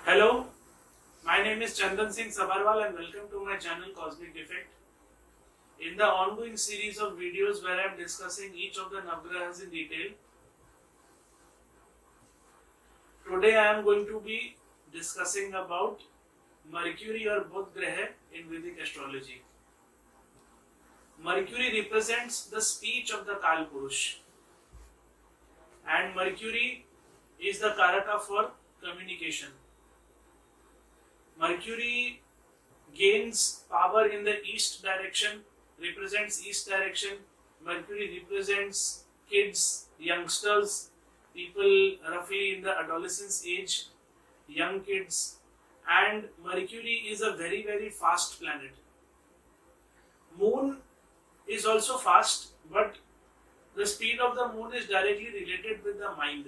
Hello, my name is Chandan Singh Sabarwal and welcome to my channel Cosmic Effect. In the ongoing series of videos where I am discussing each of the Navgrahas in detail, today I am going to be discussing about Mercury or Budh Graha in Vedic astrology. Mercury represents the speech of the Kal Purush, and Mercury is the Karaka for communication. Mercury gains power in the east direction, represents east direction. Mercury represents kids, youngsters, people roughly in the adolescence age, young kids, and Mercury is a very fast planet. Moon is also fast, but the speed of the moon is directly related with the mind.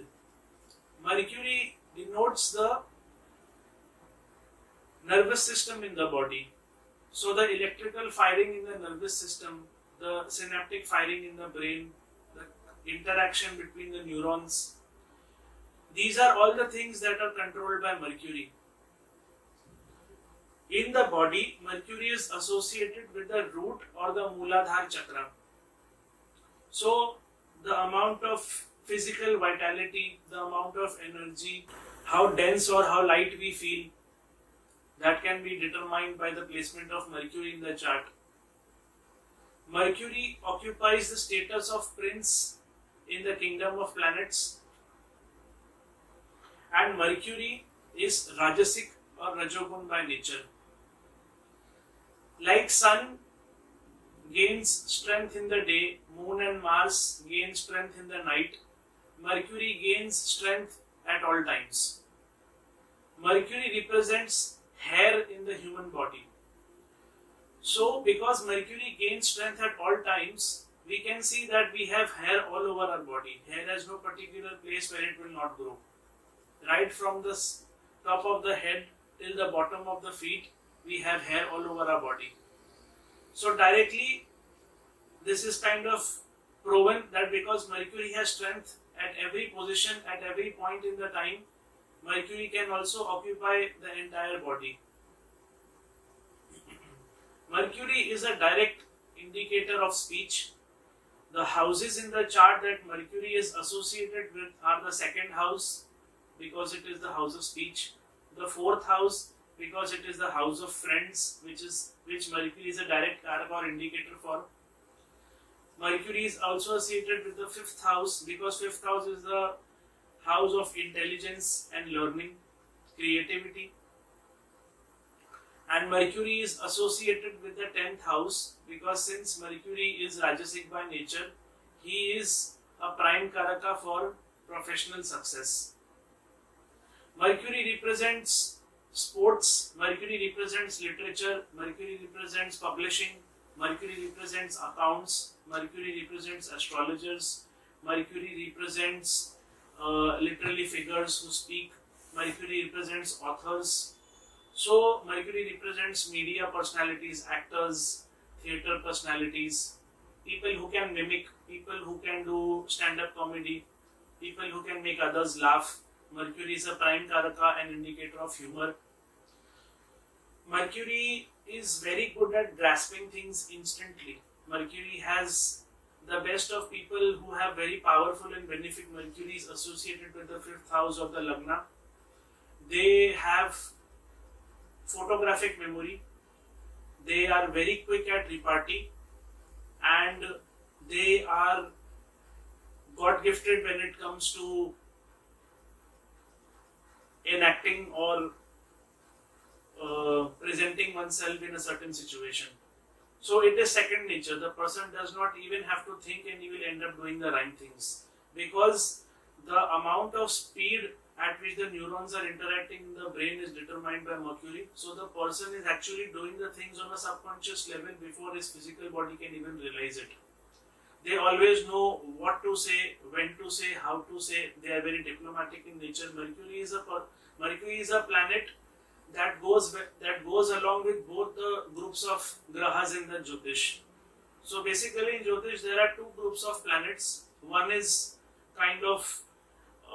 Mercury denotes the nervous system in the body. So the electrical firing in the nervous system, the synaptic firing in the brain, the interaction between the neurons, these are all the things that are controlled by Mercury. In the body, Mercury is associated with the root or the Mooladhara chakra. So the amount of physical vitality, the amount of energy, how dense or how light we feel, that can be determined by the placement of Mercury in the chart. Mercury occupies the status of prince in the kingdom of planets, and Mercury is Rajasic or Rajogun by nature. Like Sun gains strength in the day, Moon and Mars gain strength in the night, Mercury gains strength at all times. Mercury represents hair in the human body. So, because Mercury gains strength at all times, we can see that we have hair all over our body. Hair has no particular place where it will not grow. Right from the top of the head till the bottom of the feet, we have hair all over our body. So, directly, this is kind of proven that because Mercury has strength at every position, at every point in the time, Mercury can also occupy the entire body. Mercury is a direct indicator of speech. The houses in the chart that Mercury is associated with are the second house because it is the house of speech, the fourth house because it is the house of friends, which Mercury is a direct karaka or indicator for. Mercury is also associated with the fifth house because fifth house is the house of intelligence and learning, creativity. And Mercury is associated with the 10th house because since Mercury is Rajasic by nature, he is a prime karaka for professional success. Mercury represents sports, Mercury represents literature, Mercury represents publishing, Mercury represents accounts, Mercury represents astrologers, Mercury represents literary figures who speak, Mercury represents authors. So Mercury represents media personalities, actors, theatre personalities, people who can mimic, people who can do stand-up comedy, people who can make others laugh. Mercury is a prime karaka and indicator of humor. Mercury is very good at grasping things instantly. Mercury has the best of people who have very powerful and benefic Mercury is associated with the fifth house of the Lagna. They have photographic memory, they are very quick at repartee, and they are God gifted when it comes to enacting or presenting oneself in a certain situation. So it is second nature. The person does not even have to think and he will end up doing the right things because the amount of speed at which the neurons are interacting in the brain is determined by Mercury. So the person is actually doing the things on a subconscious level before his physical body can even realize it. They always know what to say, when to say, how to say. They are very diplomatic in nature. Mercury is a planet that goes along with both the groups of grahas in the Jyotish. So basically in Jyotish there are two groups of planets. One is kind of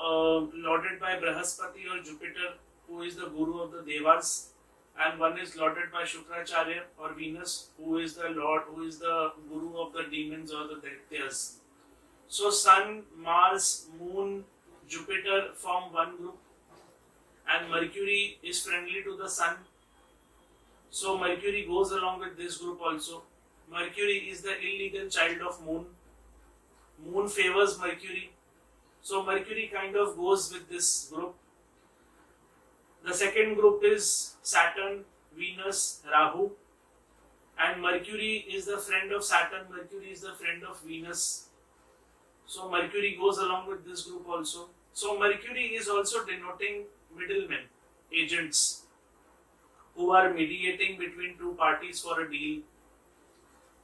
lauded by Brahaspati or Jupiter, who is the guru of the Devas, and one is lorded by Shukracharya or Venus, who is the lord, who is the guru of the demons or the Daityas. So Sun, Mars, Moon, Jupiter form one group, and Mercury is friendly to the Sun. So Mercury goes along with this group also. Mercury is the illegal child of Moon. Moon favors Mercury. So Mercury kind of goes with this group. The second group is Saturn, Venus, Rahu. And Mercury is the friend of Saturn, Mercury is the friend of Venus. So Mercury goes along with this group also. So Mercury is also denoting middlemen, agents, who are mediating between two parties for a deal,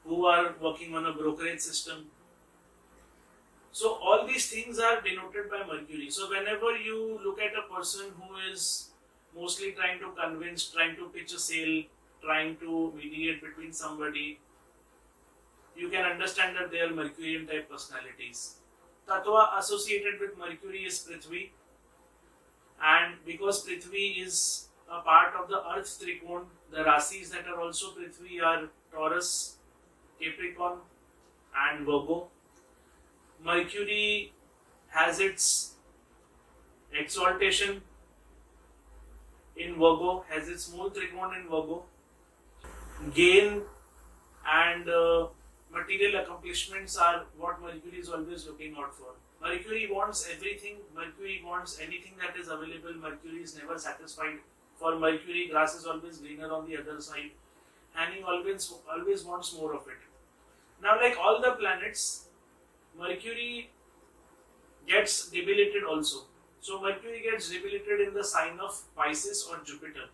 who are working on a brokerage system. So all these things are denoted by Mercury. So whenever you look at a person who is mostly trying to convince, trying to pitch a sale, trying to mediate between somebody, you can understand that they are Mercurian type personalities. Tattva associated with Mercury is Prithvi, and because Prithvi is a part of the Earth Trikon, the Rasis that are also Prithvi are Taurus, Capricorn and Virgo. Mercury has its exaltation in Virgo, has its Mool Trikon in Virgo. Gain and material accomplishments are what Mercury is always looking out for. Mercury wants everything, Mercury wants anything that is available, Mercury is never satisfied. For Mercury, grass is always greener on the other side, and he always wants more of it. Now, like all the planets, Mercury gets debilitated also. So Mercury gets debilitated in the sign of Pisces or Jupiter.